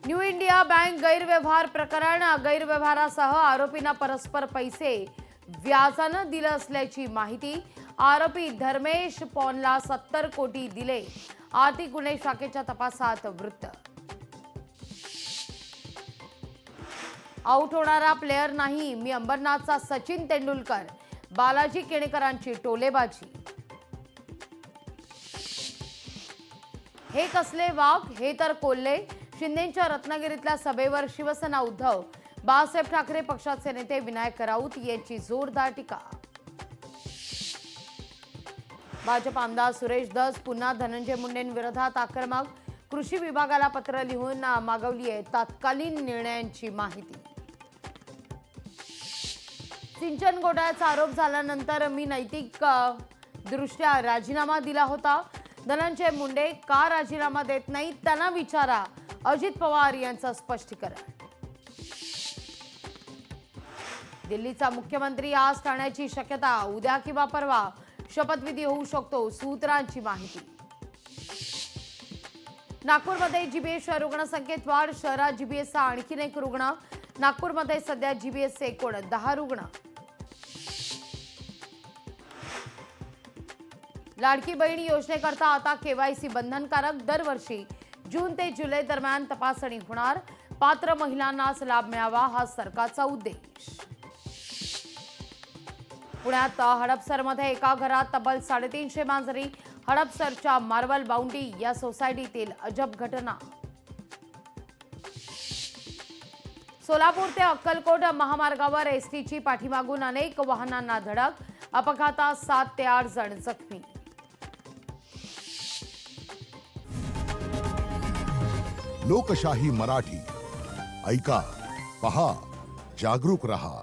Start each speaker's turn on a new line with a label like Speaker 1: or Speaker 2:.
Speaker 1: New India bank गैरव्यवहार प्रकरण गैरव्यवहारासह आरोपींना परस्पर पैसे व्याजानं दिलं असल्याची माहिती। आरोपी धर्मेश पॉनला 70 कोटी दिले। आर्थिक गुन्हे शाखेच्या तपासात वृत्त। आउट होणारा प्लेयर नाही, मी अंबरनाथचा सचिन तेंडुलकर, बालाजी केणेकरांची टोलेबाजी। हे कसले वाघ, हे तर कोल्हे। शिंदेंच्या रत्नागिरीतल्या सभेवर शिवसेना उद्धव, बाळासाहेब ठाकरे पक्षाचे नेते विनायक राऊत यांची जोरदार टीका। भाजप आमदार सुरेश धस पुन्हा धनंजय मुंडेंविरोधात आक्रमक, कृषी विभागाला पत्र लिहून मागवली आहे तत्कालीन निर्णयांची माहिती। सिंचन घोटाळ्याचा आरोप झाल्यानंतर मी नैतिक दृष्ट्या राजीनामा दिला होता। धनंजय मुंडे का राजीनामा देत नाही त्यांना विचारा, अजित पवार यांचं स्पष्टीकरण। दिल्लीचा मुख्यमंत्री आज ठाण्याची शक्यता, उद्या किंवा परवा शपथविधी होऊ शकतो, सूत्रांची माहिती। नागपूरमध्ये जीबीएसच्या रुग्णसंख्येत वाढ, शहरात जीबीएसचा आणखीन एक रुग्ण। नागपूरमध्ये सध्या जीबीएसचे एकूण 10 रुग्ण। लाडकी बहीण योजनेकरता आता केवायसी बंधनकारक, दरवर्षी जून ते जुलै दरम्यान तपासणी होणार। पात्र महिलांनाच लाभ मिळावा हा सरकारचा उद्देश। पुण्यात हडपसरमध्ये एका घरात तब्बल 350 मांजरी। हडपसरच्या मार्बल बाउंडी या सोसायटीतील अजब घटना। सोलापूर ते अक्कलकोट महामार्गावर एसटीची पाठीमागून अनेक वाहनांना धडक, अपघातात 7 ते 8 जण जखमी।
Speaker 2: लोकशाही मराठी ऐका, पहा, जागरूक रहा।